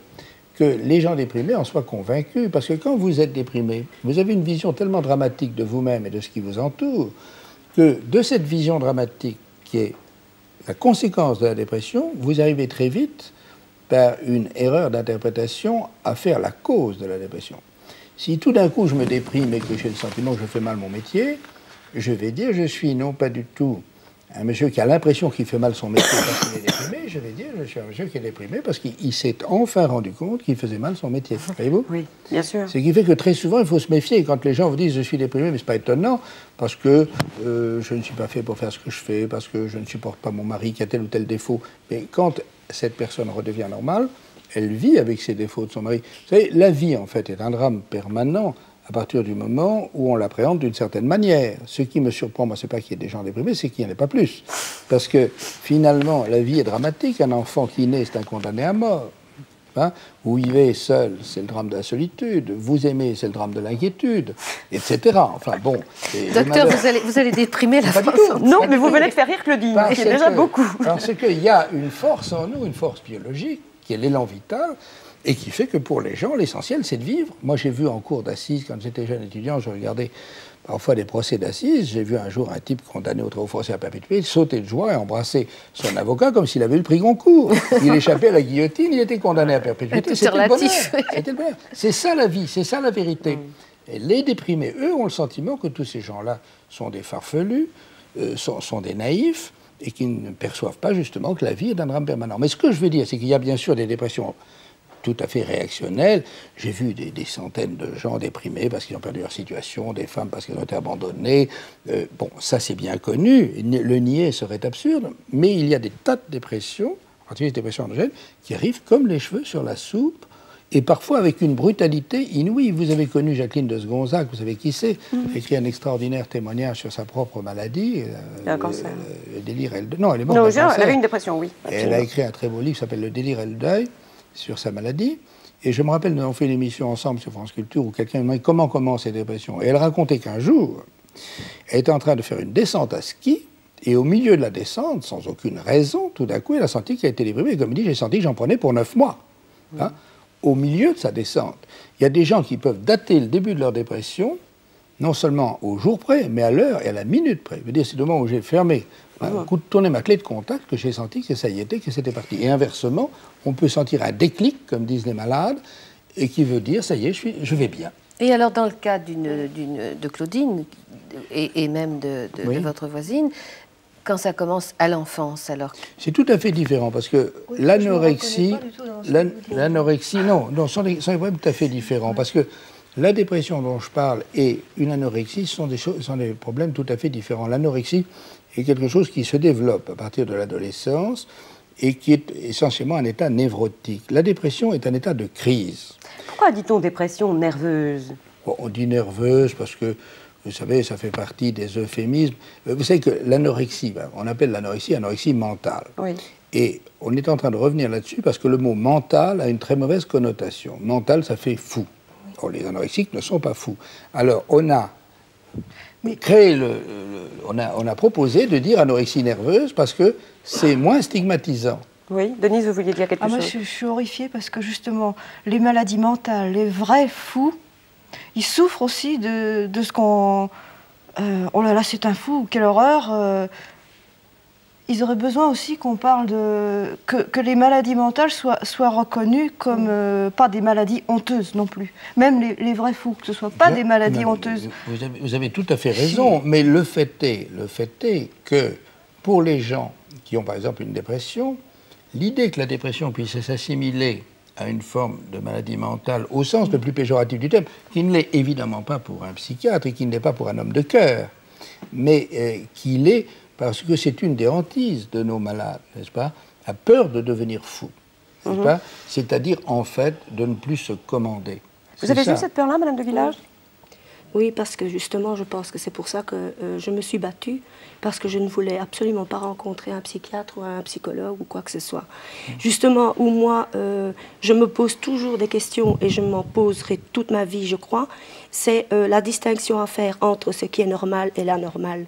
que les gens déprimés en soient convaincus, parce que quand vous êtes déprimé, vous avez une vision tellement dramatique de vous-même et de ce qui vous entoure, que de cette vision dramatique qui est la conséquence de la dépression, vous arrivez très vite, par une erreur d'interprétation, à faire la cause de la dépression. Si tout d'un coup je me déprime et que j'ai le sentiment que je fais mal mon métier, je vais dire je suis non pas du tout un monsieur qui a l'impression qu'il fait mal son métier parce qu'il est déprimé, je vais dire je suis un monsieur qui est déprimé parce qu'il s'est enfin rendu compte qu'il faisait mal son métier. Voyez-vous? Oui, bien sûr. Ce qui fait que très souvent, il faut se méfier. Quand les gens vous disent « je suis déprimé », mais ce n'est pas étonnant, parce que je ne suis pas fait pour faire ce que je fais, parce que je ne supporte pas mon mari qui a tel ou tel défaut. Mais quand cette personne redevient normale, elle vit avec ses défauts de son mari. Vous savez, la vie, en fait, est un drame permanent à partir du moment où on l'appréhende d'une certaine manière. Ce qui me surprend, moi, c'est pas qu'il y ait des gens déprimés, c'est qu'il n'y en ait pas plus. Parce que, finalement, la vie est dramatique. Un enfant qui naît, c'est un condamné à mort. Hein? Vous vivez seul, c'est le drame de la solitude. Vous aimez, c'est le drame de l'inquiétude, etc. Enfin, bon... Docteur, vous allez déprimer la France. Non, mais vous venez de faire rire Claudine, qui est déjà beaucoup. Alors, c'est qu'il y a une force en nous, une force biologique, qui est l'élan vital, et qui fait que pour les gens, l'essentiel, c'est de vivre. Moi, j'ai vu en cours d'assises, quand j'étais jeune étudiant, je regardais parfois des procès d'assises. J'ai vu un jour un type condamné au travaux forcés à perpétuité sauter de joie et embrasser son avocat comme s'il avait eu le prix Goncourt. Il échappait à la guillotine, il était condamné à perpétuité. C'était le bonheur. C'était le bonheur. C'est ça la vie, c'est ça la vérité. Et les déprimés, eux, ont le sentiment que tous ces gens-là sont des farfelus, sont des naïfs, et qui ne perçoivent pas justement que la vie est un drame permanent. Mais ce que je veux dire, c'est qu'il y a bien sûr des dépressions tout à fait réactionnelles. J'ai vu des centaines de gens déprimés parce qu'ils ont perdu leur situation, des femmes parce qu'elles ont été abandonnées. Bon, ça c'est bien connu, le nier serait absurde, mais il y a des tas de dépressions, en particulier des dépressions endogènes, qui arrivent comme les cheveux sur la soupe, et parfois avec une brutalité inouïe. Vous avez connu Jacqueline de Sgonzac, vous savez qui c'est, écrit un extraordinaire témoignage sur sa propre maladie. Un cancer. Le délire et le deuil. Non, elle est morte Non, d'un cancer. elle avait une dépression, oui. Et elle a écrit un très beau livre qui s'appelle Le délire et le deuil, sur sa maladie. Et je me rappelle, nous avons fait une émission ensemble sur France Culture où quelqu'un me demandait comment commencent ces dépressions. Et elle racontait qu'un jour, elle était en train de faire une descente à ski, et au milieu de la descente, sans aucune raison, tout d'un coup, elle a senti qu'elle était déprimée. Et comme il dit, j'ai senti que j'en prenais pour 9 mois. Hein, au milieu de sa descente. Il y a des gens qui peuvent dater le début de leur dépression, non seulement au jour près, mais à l'heure et à la minute près. Je veux dire, c'est le moment où j'ai fermé, tourné ma clé de contact, que j'ai senti que ça y était, que c'était parti. Et inversement, on peut sentir un déclic, comme disent les malades, et qui veut dire, ça y est, je vais bien. Et alors, dans le cas de Claudine, et même de votre voisine, quand ça commence à l'enfance, alors? C'est tout à fait différent, parce que l'anorexie, non, sont des problèmes tout à fait différents, parce que la dépression dont je parle et une anorexie sont des problèmes tout à fait différents. L'anorexie est quelque chose qui se développe à partir de l'adolescence et qui est essentiellement un état névrotique. La dépression est un état de crise. Pourquoi dit-on dépression nerveuse? Bon, on dit nerveuse parce que Vous savez, ça fait partie des euphémismes. Vous savez que l'anorexie, on appelle l'anorexie anorexie mentale. Oui. Et on est en train de revenir là-dessus parce que le mot mental a une très mauvaise connotation. Mental, ça fait fou. Or, les anorexiques ne sont pas fous. Alors, on a créé on a proposé de dire anorexie nerveuse parce que c'est moins stigmatisant. Oui, Denise, vous vouliez dire quelque chose? Moi, je suis horrifiée parce que justement, les maladies mentales, les vrais fous, ils souffrent aussi de ce qu'on... oh là là, c'est un fou, quelle horreur. Ils auraient besoin aussi qu'on parle de... Que les maladies mentales soient reconnues comme pas des maladies honteuses non plus. Même les vrais fous, que ce ne soient pas des maladies honteuses. Vous avez tout à fait raison, mais le fait est que pour les gens qui ont par exemple une dépression, l'idée que la dépression puisse s'assimiler à une forme de maladie mentale au sens le plus péjoratif du terme, qui ne l'est évidemment pas pour un psychiatre et qui ne l'est pas pour un homme de cœur, mais qui l'est parce que c'est une des hantises de nos malades, n'est-ce pas? La peur de devenir fou, n'est-ce pas? C'est-à-dire, en fait, de ne plus se commander. Vous avez vu cette peur-là, Madame de Village? Oui, parce que justement, je pense que c'est pour ça que je me suis battue, parce que je ne voulais absolument pas rencontrer un psychiatre ou un psychologue ou quoi que ce soit. Justement, où moi, je me pose toujours des questions, et je m'en poserai toute ma vie, je crois, c'est la distinction à faire entre ce qui est normal et l'anormal.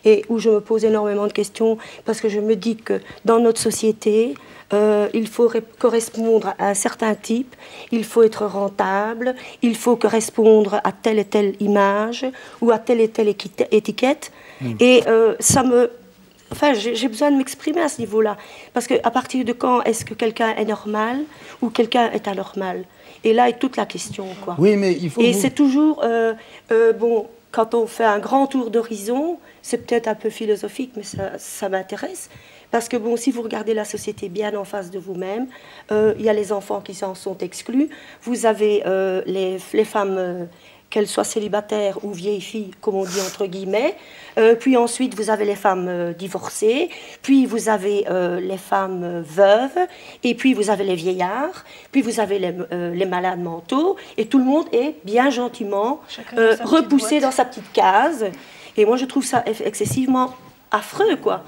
Et où je me pose énormément de questions, parce que je me dis que dans notre société, il faut correspondre à un certain type, il faut être rentable, il faut correspondre à telle et telle image ou à telle et telle étiquette. Et ça me... Enfin, j'ai besoin de m'exprimer à ce niveau-là. Parce qu'à partir de quand est-ce que quelqu'un est normal ou quelqu'un est anormal? Et là est toute la question, quoi. Oui, mais il faut... Et c'est toujours... bon, quand on fait un grand tour d'horizon, c'est peut-être un peu philosophique, mais ça m'intéresse. Parce que, bon, si vous regardez la société bien en face de vous-même, il y a les enfants qui en sont exclus. Vous avez les femmes, qu'elles soient célibataires ou vieilles filles, comme on dit entre guillemets. Puis ensuite, vous avez les femmes divorcées. Puis vous avez les femmes veuves. Et puis vous avez les vieillards. Puis vous avez les malades mentaux. Et tout le monde est bien gentiment repoussé dans sa petite case. Et moi, je trouve ça excessivement affreux, quoi.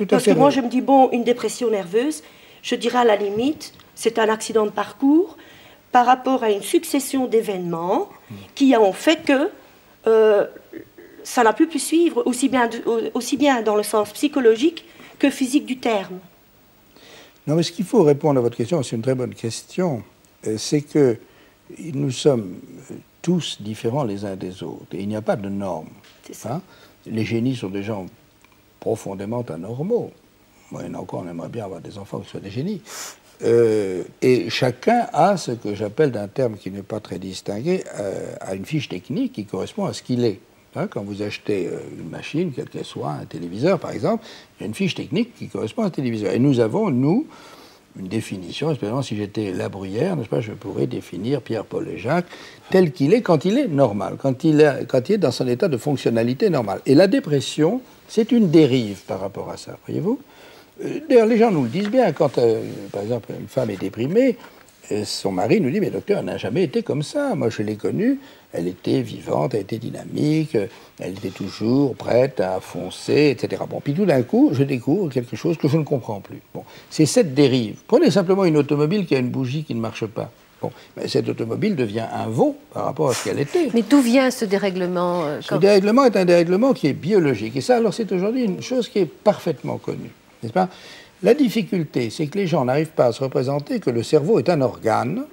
Parce que moi, je me dis, bon, une dépression nerveuse, je dirais à la limite, c'est un accident de parcours par rapport à une succession d'événements qui ont fait que ça n'a plus pu suivre aussi bien dans le sens psychologique que physique du terme. Non, mais ce qu'il faut répondre à votre question, c'est une très bonne question, c'est que nous sommes tous différents les uns des autres, et il n'y a pas de normes. C'est ça. Hein? Les génies sont des gens profondément anormaux. Moi, il y en a encore, on aimerait bien avoir des enfants qui soient des génies. Et chacun a ce que j'appelle, d'un terme qui n'est pas très distingué, à une fiche technique qui correspond à ce qu'il est. Hein, quand vous achetez une machine, quelle qu'elle soit, un téléviseur par exemple, il y a une fiche technique qui correspond à un téléviseur. Et nous avons, nous, une définition, especially si j'étais La Bruyère, n'est-ce pas, je pourrais définir Pierre-Paul et Jacques tel qu'il est quand il est normal, quand il est dans son état de fonctionnalité normale. Et la dépression, c'est une dérive par rapport à ça, voyez-vous. D'ailleurs, les gens nous le disent bien, quand, par exemple, une femme est déprimée, son mari nous dit « Mais docteur, elle n'a jamais été comme ça. Moi, je l'ai connue, elle était vivante, elle était dynamique, elle était toujours prête à foncer, etc. » Bon, puis tout d'un coup, je découvre quelque chose que je ne comprends plus. Bon, c'est cette dérive. Prenez simplement une automobile qui a une bougie qui ne marche pas. Bon, mais cette automobile devient un veau par rapport à ce qu'elle était. Mais d'où vient ce dérèglement Ce dérèglement est un dérèglement qui est biologique. Et ça, alors, c'est aujourd'hui une chose qui est parfaitement connue, n'est-ce pas ? La difficulté, c'est que les gens n'arrivent pas à se représenter que le cerveau est un organe,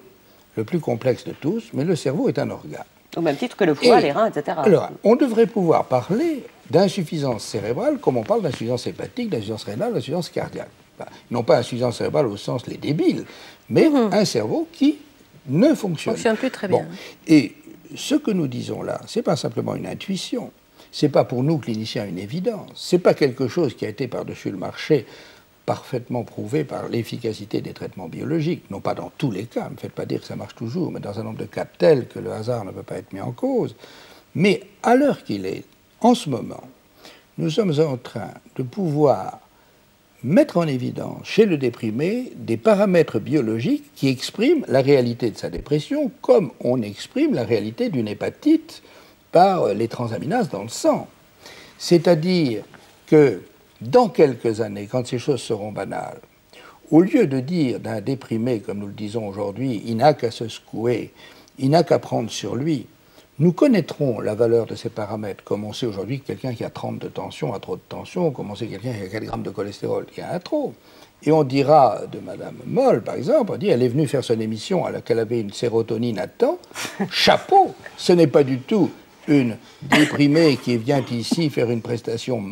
le plus complexe de tous, mais le cerveau est un organe. Au même titre que le foie, les reins, etc. Alors, on devrait pouvoir parler d'insuffisance cérébrale comme on parle d'insuffisance hépatique, d'insuffisance rénale, d'insuffisance cardiaque. Enfin, non pas insuffisance cérébrale au sens les débiles, mais un cerveau qui ne fonctionne plus très bien. Bon. Et ce que nous disons là, ce n'est pas simplement une intuition, ce n'est pas pour nous cliniciens une évidence, ce n'est pas quelque chose qui a été par-dessus le marché parfaitement prouvé par l'efficacité des traitements biologiques, non pas dans tous les cas, ne me faites pas dire que ça marche toujours, mais dans un nombre de cas tels que le hasard ne peut pas être mis en cause. Mais à l'heure qu'il est, en ce moment, nous sommes en train de pouvoir mettre en évidence chez le déprimé des paramètres biologiques qui expriment la réalité de sa dépression comme on exprime la réalité d'une hépatite par les transaminases dans le sang. C'est-à-dire que dans quelques années, quand ces choses seront banales, au lieu de dire d'un déprimé, comme nous le disons aujourd'hui, il n'a qu'à se secouer, il n'a qu'à prendre sur lui, nous connaîtrons la valeur de ces paramètres, comme on sait aujourd'hui que quelqu'un qui a 30 de tension a trop de tension, comme on sait que quelqu'un qui a 4 grammes de cholestérol qui a un trop. Et on dira de Madame Moll, par exemple, on dit elle est venue faire son émission à laquelle elle avait une sérotonine à temps. Chapeau, ce n'est pas du tout une déprimée qui vient ici faire une prestation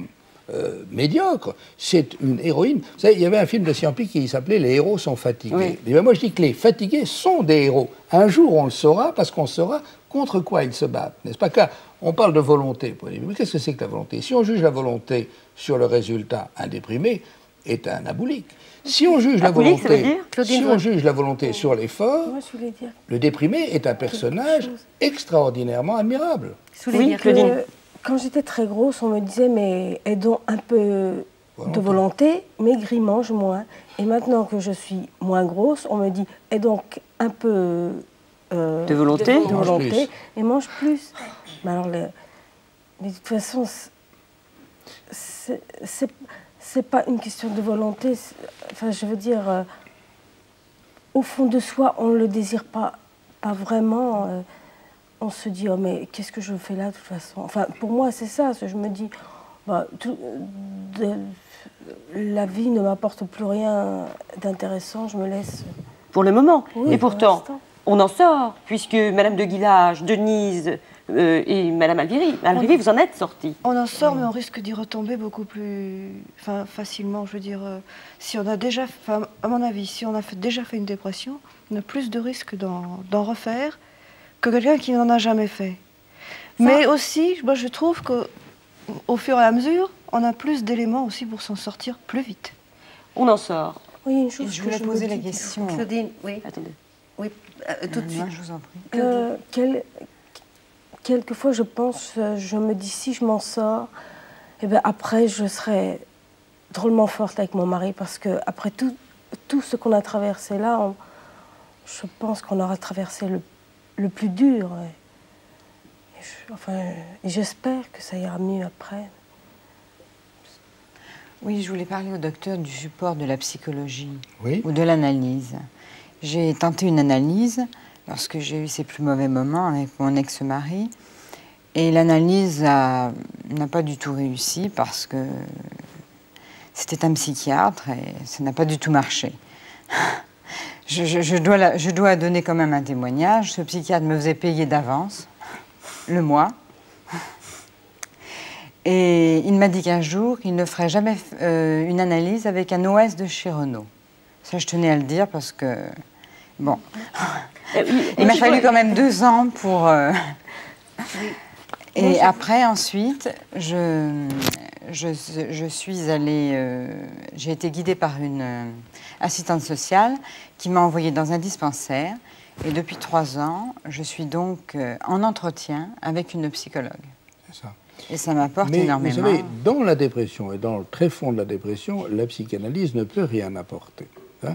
médiocre, c'est une héroïne. Vous savez, il y avait un film de Ciampi qui s'appelait « Les héros sont fatigués Oui. ». Et bien moi je dis que les fatigués sont des héros. Un jour on le saura parce qu'on saura contre quoi ils se battent, n'est-ce pas? Car on parle de volonté. Mais qu'est-ce que c'est que la volonté? Si on juge la volonté sur le résultat, un déprimé est un aboulique. Si on juge la Aboulique, ça veut volonté, dire si on juge la volonté sur l'effort, Moi, je voulais dire le déprimé est un personnage extraordinairement admirable. Oui, Claudine. que quand j'étais très grosse, on me disait, mais aie donc un peu de volonté, maigris, mange moins. Et maintenant que je suis moins grosse, on me dit, aie donc un peu De volonté. de Mange volonté plus. et mange plus. Mais alors, mais de toute façon, c'est pas une question de volonté. Enfin, je veux dire, au fond de soi, on ne le désire pas vraiment. On se dit, oh, mais qu'est-ce que je fais là, de toute façon? Enfin, pour moi, c'est ça. Je me dis, bah, la vie ne m'apporte plus rien d'intéressant, je me laisse... Pour le moment. Oui, Et pour pourtant, l'instant. on en sort, puisque Madame de Guillage, Denise et Madame Alviri, vous en êtes sortis. On en sort, mais on risque d'y retomber beaucoup plus facilement. Je veux dire, si on a déjà, à mon avis, si on a déjà fait une dépression, on a plus de risques d'en refaire que quelqu'un qui n'en a jamais fait. Mais aussi, moi, je trouve qu'au fur et à mesure, on a plus d'éléments aussi pour s'en sortir plus vite. On en sort. Oui, une chose Je que voulais me poser la dis, question. Claudine, oui. Attendez. Oui, tout de suite. Je vous en prie. Quelquefois, je pense, je me dis, si je m'en sors, et ben après, je serai drôlement forte avec mon mari, parce que après tout ce qu'on a traversé là, je pense qu'on aura traversé le plus dur. Et j'espère que ça ira mieux après. Oui, je voulais parler au docteur du support de la psychologie Oui. ou de l'analyse. J'ai tenté une analyse lorsque j'ai eu ces plus mauvais moments avec mon ex-mari. Et l'analyse n'a pas du tout réussi parce que c'était un psychiatre et ça n'a pas du tout marché. Je dois donner quand même un témoignage. Ce psychiatre me faisait payer d'avance le mois. Et il m'a dit qu'un jour, il ne ferait jamais une analyse avec un OS de chez Renault. Ça, je tenais à le dire parce que, bon, il m'a fallu quand même 2 ans pour... Et après, ensuite, je suis allée... j'ai été guidée par une assistante sociale qui m'a envoyée dans un dispensaire. Et depuis 3 ans, je suis donc en entretien avec une psychologue. C'est ça. Et ça m'apporte Mais énormément. vous savez, dans la dépression et dans le très fond de la dépression, la psychanalyse ne peut rien apporter. Hein.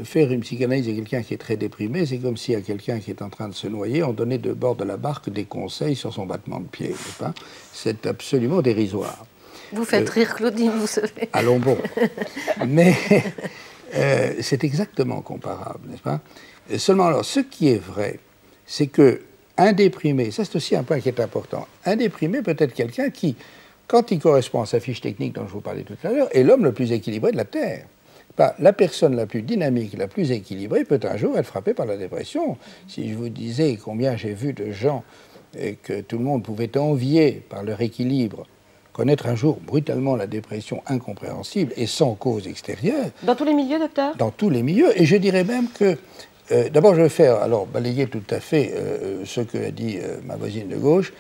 Faire une psychanalyse à quelqu'un qui est très déprimé, c'est comme si à quelqu'un qui est en train de se noyer, on donnait de bord de la barque des conseils sur son battement de pied. C'est absolument dérisoire. Vous faites rire Claudine, vous savez. Allons bon. Mais c'est exactement comparable, n'est-ce pas? Seulement, alors, ce qui est vrai, c'est que un déprimé, ça c'est aussi un point qui est important, un déprimé peut être quelqu'un qui, quand il correspond à sa fiche technique dont je vous parlais tout à l'heure, est l'homme le plus équilibré de la Terre. La personne la plus dynamique, la plus équilibrée peut un jour être frappée par la dépression. Si je vous disais combien j'ai vu de gens que tout le monde pouvait envier par leur équilibre, connaître un jour brutalement la dépression incompréhensible et sans cause extérieure. Dans tous les milieux, docteur? Dans tous les milieux. Et je dirais même que d'abord, je vais faire, alors, balayer tout à fait ce que a dit ma voisine de gauche,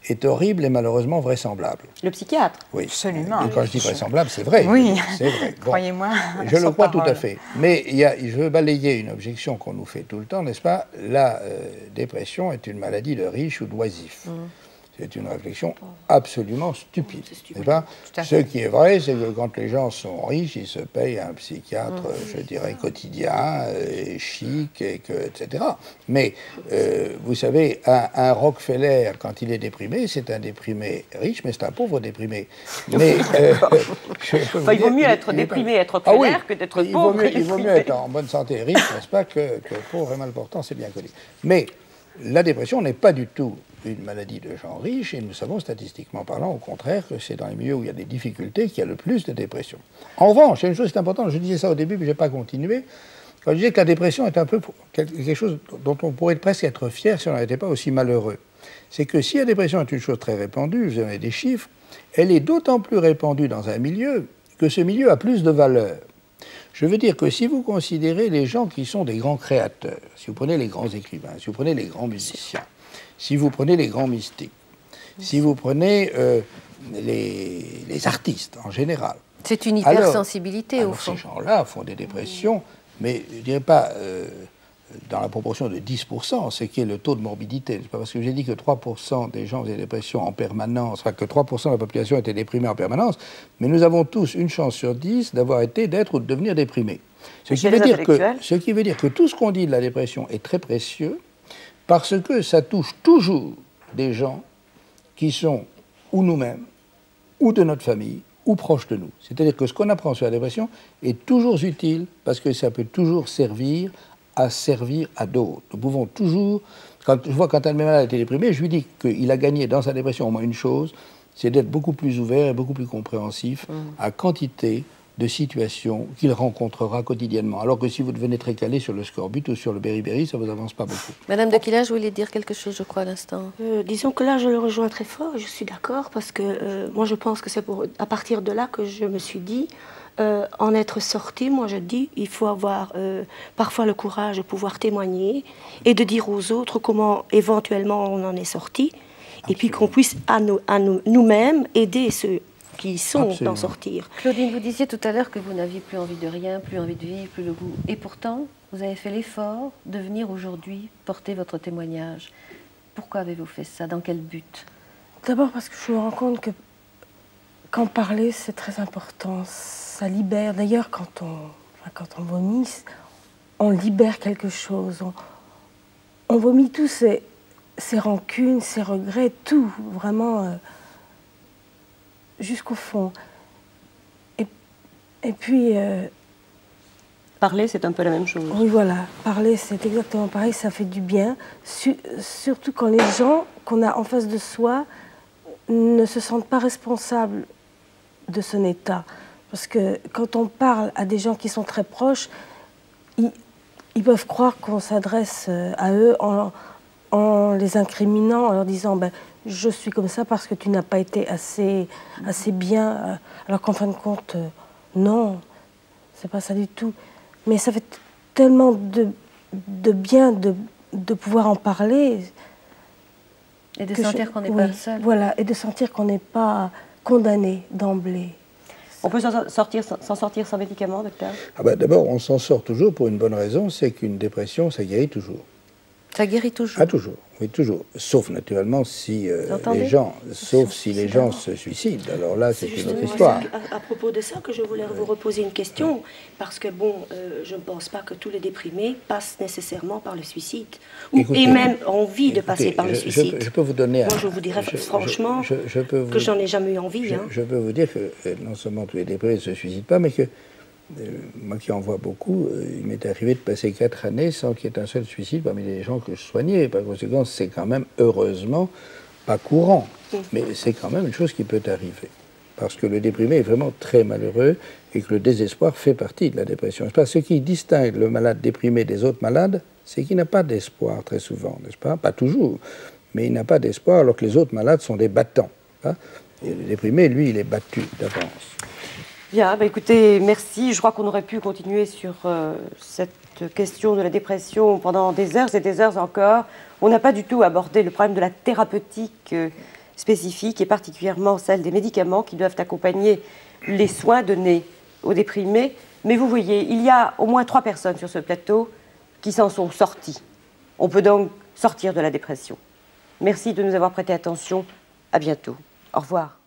est horrible et malheureusement vraisemblable. Le psychiatre? Oui. Absolument. Et quand je dis vraisemblable, c'est vrai. Oui. C'est vrai. Bon. Croyez-moi. Je le sans crois tout parole. à fait. Mais je veux balayer une objection qu'on nous fait tout le temps, n'est-ce pas? La dépression est une maladie de riches ou d'oisifs. C'est une réflexion absolument stupide. stupide. Ce qui est vrai, c'est que quand les gens sont riches, ils se payent un psychiatre, je dirais, quotidien, chic, etc. Mais, vous savez, un Rockefeller, quand il est déprimé, c'est un déprimé riche, mais c'est un pauvre déprimé. Mais, il vaut mieux être déprimé et être Rockefeller que d'être pauvre et il vaut mieux être en bonne santé et riche, n'est-ce pas, que pauvre et mal portant, c'est bien connu. Mais la dépression n'est pas du tout une maladie de gens riches, et nous savons statistiquement parlant, au contraire, que c'est dans les milieux où il y a des difficultés qu'il y a le plus de dépression. En revanche, il y a une chose qui est importante, je disais ça au début, mais je n'ai pas continué, quand je disais que la dépression est un peu quelque chose dont on pourrait presque être fier si on n'était pas aussi malheureux. C'est que si la dépression est une chose très répandue, vous avez des chiffres, elle est d'autant plus répandue dans un milieu que ce milieu a plus de valeur. Je veux dire que si vous considérez les gens qui sont des grands créateurs, si vous prenez les grands écrivains, si vous prenez les grands musiciens, si vous prenez les grands mystiques, si vous prenez les artistes en général. C'est une hypersensibilité au fond. Ces gens-là font des dépressions, mais je ne dirais pas dans la proportion de 10%, ce qui est le taux de morbidité. C'est pas parce que j'ai dit que 3% des gens faisaient des dépressions en permanence, enfin que 3% de la population était déprimée en permanence, mais nous avons tous une chance sur 10 d'avoir été, d'être ou de devenir déprimés. Ce qui veut dire que tout ce qu'on dit de la dépression est très précieux, parce que ça touche toujours des gens qui sont ou nous-mêmes, ou de notre famille, ou proches de nous. C'est-à-dire que ce qu'on apprend sur la dépression est toujours utile, parce que ça peut toujours servir à d'autres. Nous pouvons toujours... Quand je vois quand un de mes malades a été déprimé, je lui dis qu'il a gagné dans sa dépression au moins une chose, c'est d'être beaucoup plus ouvert et beaucoup plus compréhensif à quantité de situations qu'il rencontrera quotidiennement. Alors que si vous devenez très calé sur le scorbut ou sur le beriberi, ça ne vous avance pas beaucoup. Madame de Quillage, vous voulez dire quelque chose, je crois, à l'instant. Disons que là, je le rejoins très fort, je suis d'accord, parce que moi, je pense que c'est à partir de là que je me suis dit, en être sorti, moi, je dis, il faut avoir parfois le courage de pouvoir témoigner et de dire aux autres comment, éventuellement, on en est sorti, et puis qu'on puisse, nous-mêmes, aider ceux qui sont d'en sortir. Claudine, vous disiez tout à l'heure que vous n'aviez plus envie de rien, plus envie de vivre, plus le goût. Et pourtant, vous avez fait l'effort de venir aujourd'hui porter votre témoignage. Pourquoi avez-vous fait ça? Dans quel but? D'abord parce que je me rends compte que qu'en parler, c'est très important. Ça libère. D'ailleurs, quand on vomit, on libère quelque chose. On vomit tous ces rancunes, ces regrets, tout, vraiment... jusqu'au fond. Et puis... parler, c'est un peu la même chose. Oui, voilà. Parler, c'est exactement pareil. Ça fait du bien. Surtout quand les gens qu'on a en face de soi ne se sentent pas responsables de son état. Parce que quand on parle à des gens qui sont très proches, ils peuvent croire qu'on s'adresse à eux en les incriminant, en leur disant... Ben, je suis comme ça parce que tu n'as pas été assez bien. Alors qu'en fin de compte, non, c'est pas ça du tout. Mais ça fait tellement de bien de pouvoir en parler. Et de sentir qu'on n'est pas seul. Voilà, et de sentir qu'on n'est pas condamné d'emblée. On peut s'en sortir sans médicaments, docteur? D'abord, on s'en sort toujours pour une bonne raison, c'est qu'une dépression, ça guérit toujours. Ça guérit toujours? Ah, toujours, oui, toujours. Sauf naturellement si les gens se suicident. Alors là, c'est une autre histoire. À propos de ça que je voulais vous reposer une question, parce que bon, je ne pense pas que tous les déprimés passent nécessairement par le suicide, et même envie de passer par le suicide. Je peux vous donner Moi, je vous dirais franchement que j'en ai jamais eu envie. Je peux vous dire que non seulement tous les déprimés ne se suicident pas, mais que moi qui en vois beaucoup, il m'est arrivé de passer 4 années sans qu'il y ait un seul suicide parmi les gens que je soignais. Par conséquent, c'est quand même, heureusement, pas courant. Mais c'est quand même une chose qui peut arriver. Parce que le déprimé est vraiment très malheureux et que le désespoir fait partie de la dépression. Ce qui distingue le malade déprimé des autres malades, c'est qu'il n'a pas d'espoir très souvent, n'est-ce pas? Pas toujours, mais il n'a pas d'espoir alors que les autres malades sont des battants. Hein, et le déprimé, lui, il est battu d'avance. Bien, écoutez, merci. Je crois qu'on aurait pu continuer sur cette question de la dépression pendant des heures et des heures encore. On n'a pas du tout abordé le problème de la thérapeutique spécifique et particulièrement celle des médicaments qui doivent accompagner les soins donnés aux déprimés. Mais vous voyez, il y a au moins 3 personnes sur ce plateau qui s'en sont sorties. On peut donc sortir de la dépression. Merci de nous avoir prêté attention. À bientôt. Au revoir.